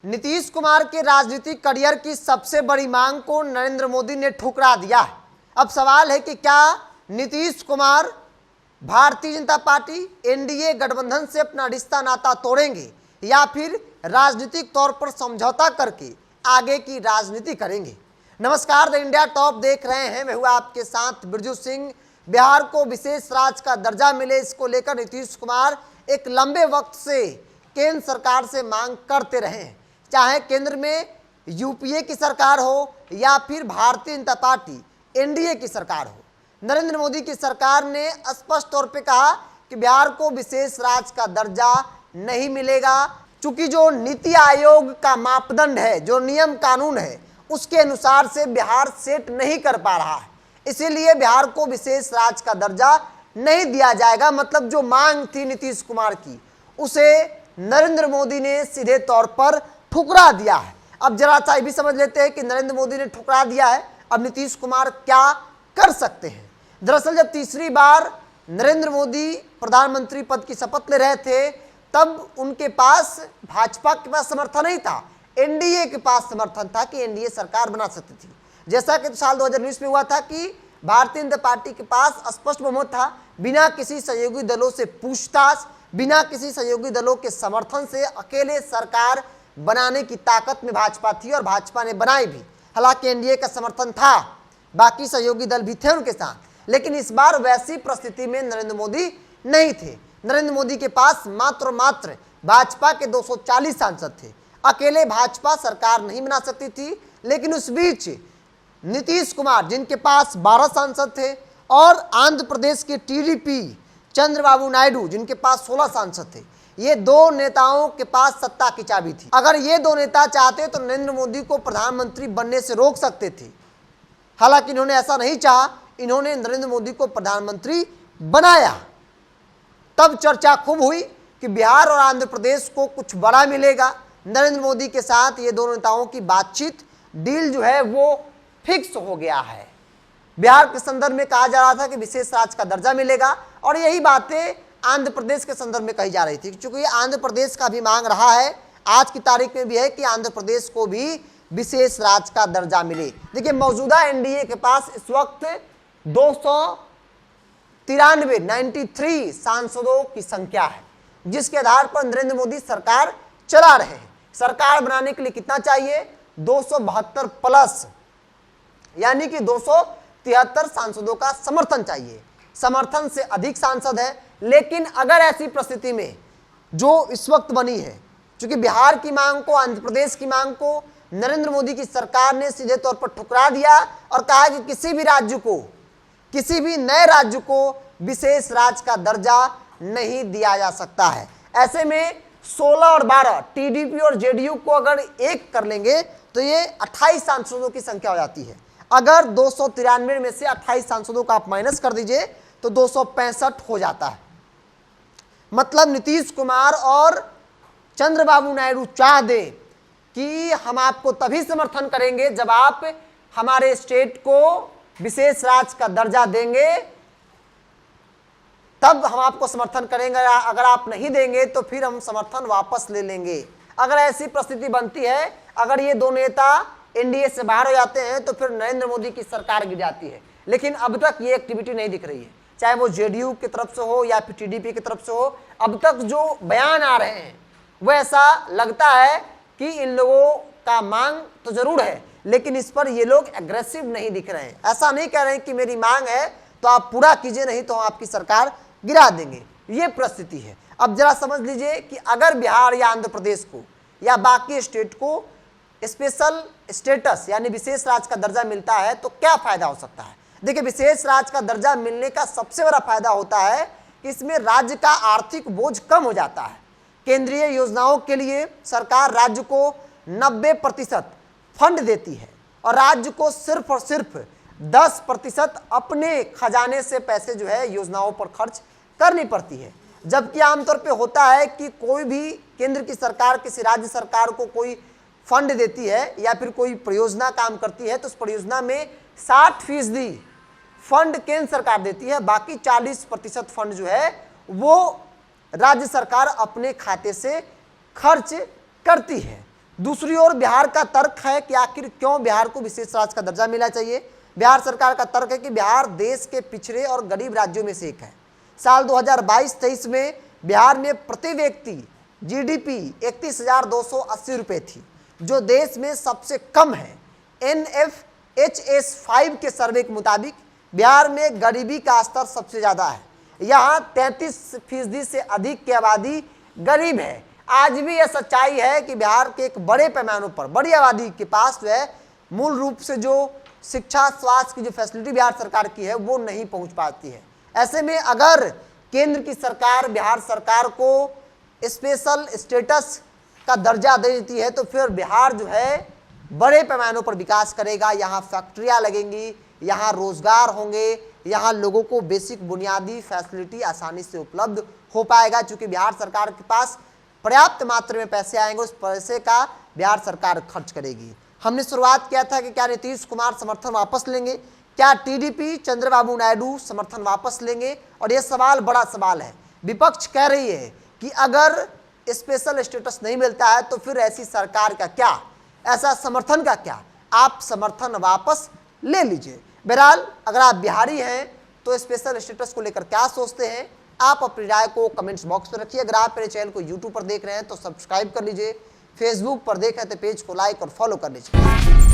नीतीश कुमार के राजनीतिक करियर की सबसे बड़ी मांग को नरेंद्र मोदी ने ठुकरा दिया है। अब सवाल है कि क्या नीतीश कुमार भारतीय जनता पार्टी एनडीए गठबंधन से अपना रिश्ता नाता तोड़ेंगे या फिर राजनीतिक तौर पर समझौता करके आगे की राजनीति करेंगे। नमस्कार, द इंडिया टॉप देख रहे हैं। मैं हूं आपके साथ बिरजू सिंह। बिहार को विशेष राज्य का दर्जा मिले, इसको लेकर नीतीश कुमार एक लंबे वक्त से केंद्र सरकार से मांग करते रहे हैं। चाहे केंद्र में यूपीए की सरकार हो या फिर भारतीय जनता पार्टी एनडीए की सरकार हो, नरेंद्र मोदी की सरकार ने स्पष्ट तौर पे कहा कि बिहार को विशेष राज्य का दर्जा नहीं मिलेगा, चूंकि जो नीति आयोग का मापदंड है, जो नियम कानून है, उसके अनुसार से बिहार सेट नहीं कर पा रहा है। इसीलिए बिहार को विशेष राज्य का दर्जा नहीं दिया जाएगा। मतलब जो मांग थी नीतीश कुमार की, उसे नरेंद्र मोदी ने सीधे तौर पर ठुकरा दिया है। अब जरा सा भी समझ लेते हैं कि नरेंद्र मोदी ने ठुकरा दिया है, अब नीतीश कुमार क्या कर सकते हैं। दरअसल जब तीसरी बार नरेंद्र मोदी प्रधानमंत्री पद की शपथ ले रहे थे, तब उनके पास भाजपा के पास समर्थन नहीं था, एनडीए के पास समर्थन था कि एनडीए सरकार बना सकती थी। जैसा कि साल 2019 में हुआ था कि भारतीय जनता पार्टी के पास स्पष्ट बहुमत था, बिना किसी सहयोगी दलों से पूछताछ, बिना किसी सहयोगी दलों के समर्थन से अकेले सरकार बनाने की ताकत में भाजपा थी और भाजपा ने बनाई भी। हालांकि एनडीए का समर्थन था, बाकी सहयोगी दल भी थे उनके साथ, लेकिन इस बार वैसी परिस्थिति में नरेंद्र मोदी नहीं थे। नरेंद्र मोदी के पास मात्र भाजपा के 240 सांसद थे, अकेले भाजपा सरकार नहीं बना सकती थी। लेकिन उस बीच नीतीश कुमार, जिनके पास 12 सांसद थे, और आंध्र प्रदेश के टीडीपी चंद्रबाबू नायडू, जिनके पास 16 सांसद थे, ये दो नेताओं के पास सत्ता की चाबी थी। अगर ये दो नेता चाहते तो नरेंद्र मोदी को प्रधानमंत्री बनने से रोक सकते थे। हालांकि इन्होंने ऐसा नहीं चाहा, इन्होंने नरेंद्र मोदी को प्रधानमंत्री बनाया। तब चर्चा खूब हुई कि बिहार और आंध्र प्रदेश को कुछ बड़ा मिलेगा। नरेंद्र मोदी के साथ ये दोनों नेताओं की बातचीत, डील जो है वो फिक्स हो गया है। बिहार के संदर्भ में कहा जा रहा था कि विशेष राज्य का दर्जा मिलेगा, और यही बातें आंध्र प्रदेश के संदर्भ में कही जा रही थी, क्योंकि आंध्र प्रदेश का भी मांग रहा है, आज की तारीख में भी है कि आंध्र प्रदेश को भी विशेष राज्य का दर्जा मिले। देखिए, मौजूदा एनडीए के पास इस वक्त 293 सांसदों की संख्या है, जिसके आधार पर नरेंद्र मोदी सरकार चला रहे हैं। सरकार बनाने के लिए कितना चाहिए? 272 प्लस, यानी कि 273 सांसदों का समर्थन चाहिए। समर्थन से अधिक सांसद है, लेकिन अगर ऐसी परिस्थिति में जो इस वक्त बनी है, क्योंकि बिहार की मांग को, आंध्र प्रदेश की मांग को नरेंद्र मोदी की सरकार ने सीधे तौर पर ठुकरा दिया और कहा कि किसी भी राज्य को, किसी भी नए राज्य को विशेष राज्य का दर्जा नहीं दिया जा सकता है। ऐसे में 16 और 12 टीडीपी और जेडीयू को अगर एक कर लेंगे तो ये 28 सांसदों की संख्या हो जाती है। अगर 293 में से 28 सांसदों का आप माइनस कर दीजिए तो 265 हो जाता है। मतलब नीतीश कुमार और चंद्रबाबू नायडू चाह दे कि हम आपको तभी समर्थन करेंगे जब आप हमारे स्टेट को विशेष राज्य का दर्जा देंगे, तब हम आपको समर्थन करेंगे। अगर आप नहीं देंगे तो फिर हम समर्थन वापस ले लेंगे। अगर ऐसी परिस्थिति बनती है, अगर ये दो नेता एनडीए से बाहर हो जाते हैं, तो फिर नरेंद्र मोदी की सरकार गिर जाती है। लेकिन अब तक ये एक्टिविटी नहीं दिख रही है, चाहे वो जेडीयू की तरफ से हो या फिर टीडीपी की तरफ से हो। अब तक जो बयान आ रहे हैं वो ऐसा लगता है कि इन लोगों का मांग तो जरूर है, लेकिन इस पर ये लोग एग्रेसिव नहीं दिख रहे हैं। ऐसा नहीं कह रहे हैं कि मेरी मांग है तो आप पूरा कीजिए, नहीं तो हम आपकी सरकार गिरा देंगे। ये परिस्थिति है। अब जरा समझ लीजिए कि अगर बिहार या आंध्र प्रदेश को या बाकी स्टेट को स्पेशल स्टेटस यानी विशेष राज्य का दर्जा मिलता है तो क्या फायदा हो सकता है। देखिए, विशेष राज्य का दर्जा मिलने का सबसे बड़ा फायदा होता है कि इसमें राज्य का आर्थिक बोझ कम हो जाता है। केंद्रीय योजनाओं के लिए सरकार राज्य को 90% फंड देती है और राज्य को सिर्फ और सिर्फ 10% अपने खजाने से पैसे जो है योजनाओं पर खर्च करनी पड़ती है। जबकि आमतौर पे होता है कि कोई भी केंद्र की सरकार किसी राज्य सरकार को कोई फंड देती है या फिर कोई परियोजना काम करती है, तो उस परियोजना में 60% फंड केंद्र सरकार देती है, बाकी 40% फंड जो है वो राज्य सरकार अपने खाते से खर्च करती है। दूसरी ओर बिहार का तर्क है कि आखिर क्यों बिहार को विशेष राज्य का दर्जा मिलना चाहिए। बिहार सरकार का तर्क है कि बिहार देश के पिछड़े और गरीब राज्यों में से एक है। साल 2022-23 में बिहार में प्रति व्यक्ति जीडीपी 31,280 रुपये थी, जो देश में सबसे कम है। NFHS5 के सर्वे के मुताबिक बिहार में गरीबी का स्तर सबसे ज़्यादा है। यहाँ 33% से अधिक की आबादी गरीब है। आज भी यह सच्चाई है कि बिहार के एक बड़े पैमानों पर बड़ी आबादी के पास जो है मूल रूप से जो शिक्षा स्वास्थ्य की जो फैसिलिटी बिहार सरकार की है वो नहीं पहुंच पाती है। ऐसे में अगर केंद्र की सरकार बिहार सरकार को स्पेशल स्टेटस का दर्जा दे देती है तो फिर बिहार जो है बड़े पैमानों पर विकास करेगा। यहाँ फैक्ट्रियाँ लगेंगी, यहाँ रोजगार होंगे, यहाँ लोगों को बेसिक बुनियादी फैसिलिटी आसानी से उपलब्ध हो पाएगा। चूंकि बिहार सरकार के पास पर्याप्त मात्रा में पैसे आएंगे, उस पैसे का बिहार सरकार खर्च करेगी। हमने शुरुआत किया था कि क्या नीतीश कुमार समर्थन वापस लेंगे, क्या टीडीपी चंद्रबाबू नायडू समर्थन वापस लेंगे, और यह सवाल बड़ा सवाल है। विपक्ष कह रही है कि अगर स्पेशल स्टेटस नहीं मिलता है तो फिर ऐसी सरकार का क्या, ऐसा समर्थन का क्या, आप समर्थन वापस ले लीजिए। बहरहाल अगर आप बिहारी हैं तो स्पेशल स्टेटस को लेकर क्या सोचते हैं, आप अपनी राय को कमेंट्स बॉक्स में रखिए। अगर आप मेरे चैनल को यूट्यूब पर देख रहे हैं तो सब्सक्राइब कर लीजिए, फेसबुक पर देख रहे हैं तो पेज को लाइक और फॉलो कर लीजिए।